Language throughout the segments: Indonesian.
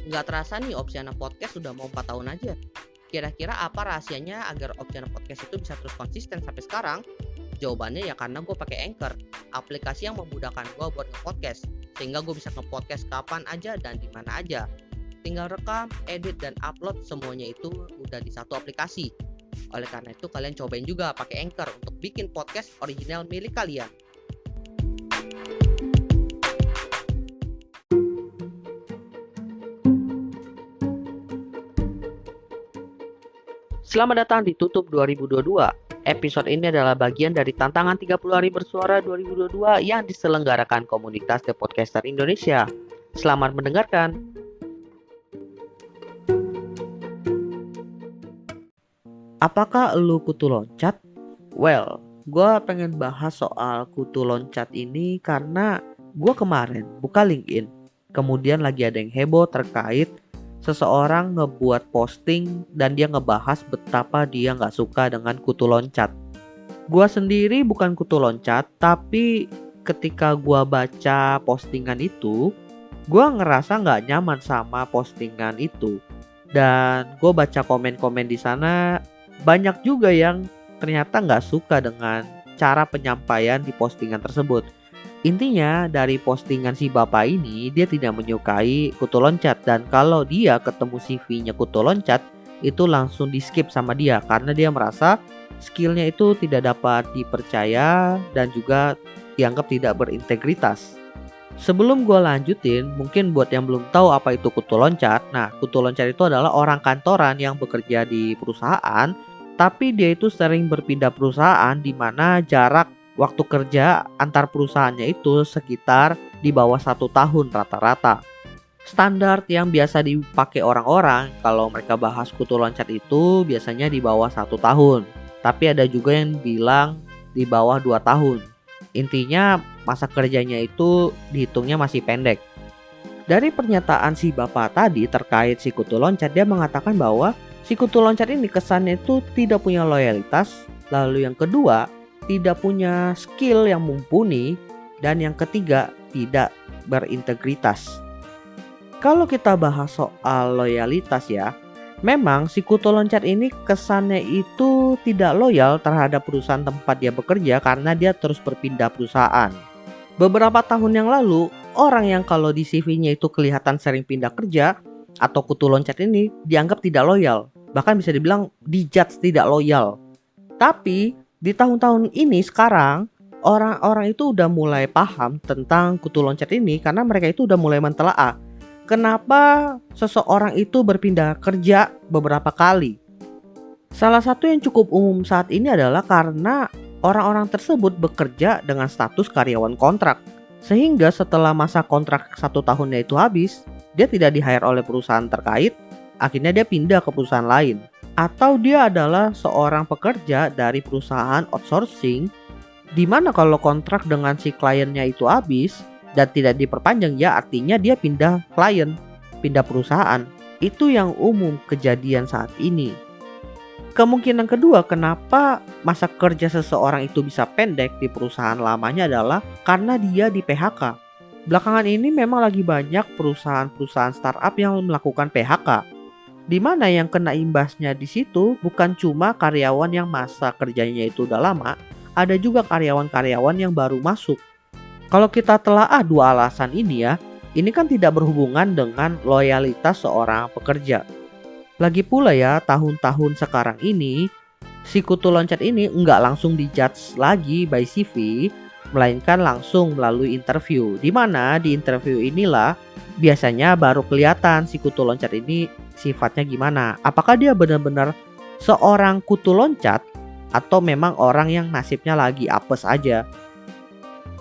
Nggak terasa nih Opsiana Podcast sudah mau 4 tahun aja. Kira-kira apa rahasianya agar Opsiana Podcast itu bisa terus konsisten sampai sekarang? Jawabannya ya karena gue pakai Anchor, aplikasi yang memudahkan gue buat nge-podcast, sehingga gue bisa nge-podcast kapan aja dan di mana aja. Tinggal rekam, edit, dan upload semuanya itu udah di satu aplikasi. Oleh karena itu kalian cobain juga pakai Anchor untuk bikin podcast original milik kalian. Selamat datang di Tutup 2022. Episode ini adalah bagian dari tantangan 30 hari bersuara 2022 yang diselenggarakan komunitas The Podcaster Indonesia. Selamat mendengarkan. Apakah lu kutu loncat? Well, gue pengen bahas soal kutu loncat ini karena gue kemarin buka LinkedIn. Kemudian lagi ada yang heboh terkait seseorang ngebuat posting dan dia ngebahas betapa dia nggak suka dengan kutu loncat. Gua sendiri bukan kutu loncat, tapi ketika gua baca postingan itu, gua ngerasa nggak nyaman sama postingan itu. Dan gua baca komen-komen di sana, banyak juga yang ternyata nggak suka dengan cara penyampaian di postingan tersebut. Intinya dari postingan si bapak ini dia tidak menyukai kutu loncat, dan kalau dia ketemu CV-nya kutu loncat itu langsung di skip sama dia karena dia merasa skillnya itu tidak dapat dipercaya dan juga dianggap tidak berintegritas. Sebelum gue lanjutin, mungkin buat yang belum tahu apa itu kutu loncat. Nah, kutu loncat itu adalah orang kantoran yang bekerja di perusahaan, tapi dia itu sering berpindah perusahaan di mana jarak waktu kerja antar perusahaannya itu sekitar di bawah 1 tahun rata-rata. Standar yang biasa dipakai orang-orang kalau mereka bahas kutu loncat itu biasanya di bawah 1 tahun. Tapi ada juga yang bilang di bawah 2 tahun. Intinya masa kerjanya itu dihitungnya masih pendek. Dari pernyataan si bapak tadi terkait si kutu loncat, dia mengatakan bahwa si kutu loncat ini kesannya itu tidak punya loyalitas. Lalu yang kedua, tidak punya skill yang mumpuni, dan yang ketiga tidak berintegritas. Kalau kita bahas soal loyalitas ya, memang si kutu loncat ini kesannya itu tidak loyal terhadap perusahaan tempat dia bekerja karena dia terus berpindah perusahaan. Beberapa tahun yang lalu, orang yang kalau di CV-nya itu kelihatan sering pindah kerja atau kutu loncat ini dianggap tidak loyal, bahkan bisa dibilang dijudge tidak loyal. Tapi di tahun-tahun ini sekarang orang-orang itu udah mulai paham tentang kutu loncat ini karena mereka itu udah mulai mentelaah kenapa seseorang itu berpindah kerja beberapa kali. Salah satu yang cukup umum saat ini adalah karena orang-orang tersebut bekerja dengan status karyawan kontrak, sehingga setelah masa kontrak 1 tahunnya itu habis, dia tidak di-hire oleh perusahaan terkait, akhirnya dia pindah ke perusahaan lain. Atau dia adalah seorang pekerja dari perusahaan outsourcing, di mana kalau kontrak dengan si kliennya itu habis dan tidak diperpanjang, ya artinya dia pindah klien, pindah perusahaan. Itu yang umum kejadian saat ini. Kemungkinan kedua kenapa masa kerja seseorang itu bisa pendek di perusahaan lamanya adalah karena dia di PHK. Belakangan ini memang lagi banyak perusahaan-perusahaan startup yang melakukan PHK. Di mana yang kena imbasnya di situ bukan cuma karyawan yang masa kerjanya itu udah lama, ada juga karyawan-karyawan yang baru masuk. Kalau kita telaah dua alasan ini ya, ini kan tidak berhubungan dengan loyalitas seorang pekerja. Lagi pula ya, tahun-tahun sekarang ini, si kutu loncat ini nggak langsung dijudge lagi by CV, melainkan langsung melalui interview. Di mana di interview inilah biasanya baru kelihatan si kutu loncat ini sifatnya gimana. Apakah dia benar-benar seorang kutu loncat atau memang orang yang nasibnya lagi apes aja.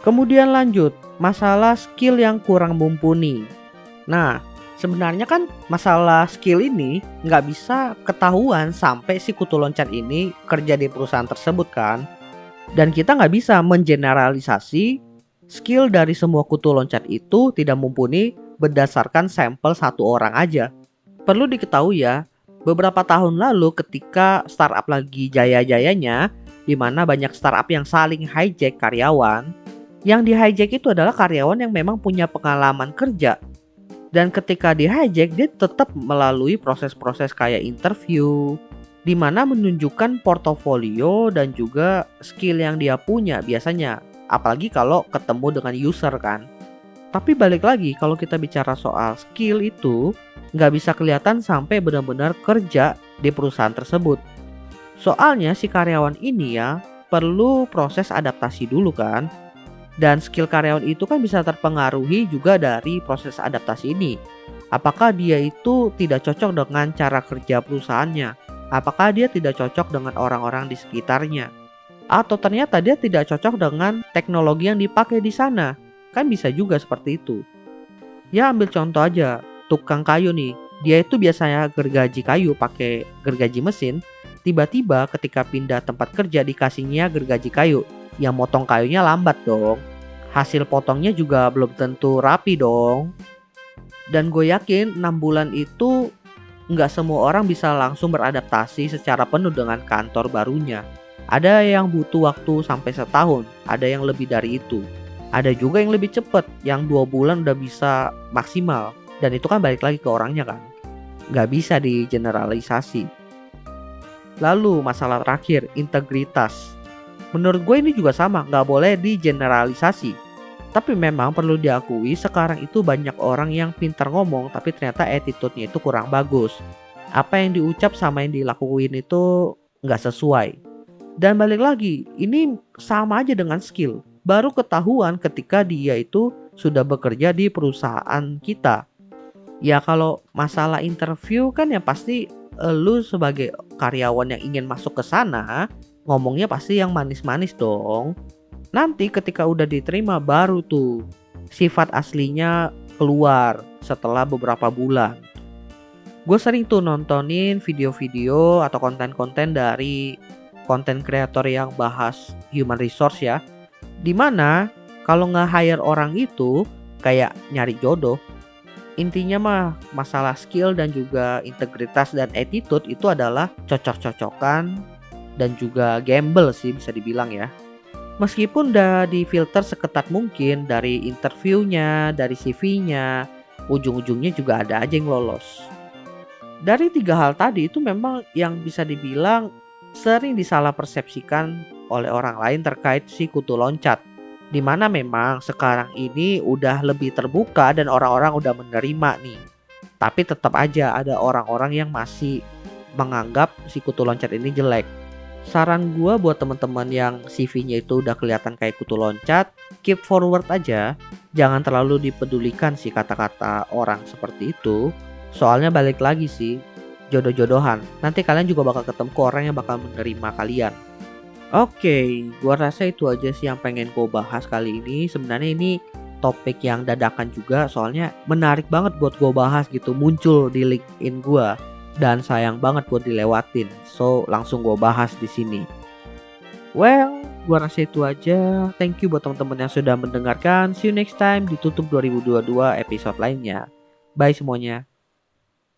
Kemudian lanjut, masalah skill yang kurang mumpuni. Nah, sebenarnya kan masalah skill ini nggak bisa ketahuan sampai si kutu loncat ini kerja di perusahaan tersebut kan. Dan kita nggak bisa mengeneralisasi skill dari semua kutu loncat itu tidak mumpuni berdasarkan sampel satu orang aja. Perlu diketahui ya, beberapa tahun lalu ketika startup lagi jaya-jayanya, di mana banyak startup yang saling hijack karyawan, yang di hijack itu adalah karyawan yang memang punya pengalaman kerja. Dan ketika di hijack, dia tetap melalui proses-proses kayak interview, di mana menunjukkan portofolio dan juga skill yang dia punya biasanya. Apalagi kalau ketemu dengan user kan. Tapi balik lagi, kalau kita bicara soal skill itu, nggak bisa kelihatan sampai benar-benar kerja di perusahaan tersebut. Soalnya si karyawan ini ya perlu proses adaptasi dulu kan. Dan skill karyawan itu kan bisa terpengaruhi juga dari proses adaptasi ini. Apakah dia itu tidak cocok dengan cara kerja perusahaannya? Apakah dia tidak cocok dengan orang-orang di sekitarnya? Atau ternyata dia tidak cocok dengan teknologi yang dipakai di sana? Kan bisa juga seperti itu. Ya ambil contoh aja, tukang kayu nih. Dia itu biasanya gergaji kayu pakai gergaji mesin. Tiba-tiba ketika pindah tempat kerja dikasihnya gergaji kayu. Yang motong kayunya lambat dong. Hasil potongnya juga belum tentu rapi dong. Dan gue yakin 6 bulan itu nggak semua orang bisa langsung beradaptasi secara penuh dengan kantor barunya. Ada yang butuh waktu sampai setahun, ada yang lebih dari itu. Ada juga yang lebih cepat, yang 2 bulan udah bisa maksimal. Dan itu kan balik lagi ke orangnya kan. Nggak bisa digeneralisasi. Lalu masalah terakhir, integritas. Menurut gue ini juga sama, nggak boleh digeneralisasi. Tapi memang perlu diakui sekarang itu banyak orang yang pintar ngomong tapi ternyata attitude-nya itu kurang bagus. Apa yang diucap sama yang dilakuin itu nggak sesuai. Dan balik lagi, ini sama aja dengan skill. Baru ketahuan ketika dia itu sudah bekerja di perusahaan kita. Ya kalau masalah interview kan ya pasti lu sebagai karyawan yang ingin masuk ke sana ngomongnya pasti yang manis-manis dong. Nanti ketika udah diterima baru tuh sifat aslinya keluar setelah beberapa bulan. Gue sering tuh nontonin video-video atau konten-konten dari konten kreator yang bahas human resource ya. Dimana kalau nge-hire orang itu kayak nyari jodoh. Intinya mah masalah skill dan juga integritas dan attitude itu adalah cocok-cocokan dan juga gamble sih bisa dibilang ya. Meskipun udah difilter seketat mungkin dari interviewnya, dari CV-nya, ujung-ujungnya juga ada aja yang lolos. Dari 3 hal tadi itu memang yang bisa dibilang sering disalah persepsikan oleh orang lain terkait si kutu loncat. Dimana memang sekarang ini udah lebih terbuka dan orang-orang udah menerima nih. Tapi tetap aja ada orang-orang yang masih menganggap si kutu loncat ini jelek. Saran gue buat teman-teman yang CV-nya itu udah kelihatan kayak kutu loncat, keep forward aja. Jangan terlalu dipedulikan sih kata-kata orang seperti itu. Soalnya balik lagi sih, jodoh-jodohan. Nanti kalian juga bakal ketemu orang yang bakal menerima kalian. Oke, gua rasa itu aja sih yang pengen gue bahas kali ini. Sebenarnya ini topik yang dadakan juga, soalnya menarik banget buat gue bahas gitu. Muncul di LinkedIn gue dan sayang banget buat dilewatin. So langsung gue bahas di sini. Well, gua rasa itu aja. Thank you buat teman-teman yang sudah mendengarkan. See you next time di Tutup 2022 episode lainnya. Bye semuanya.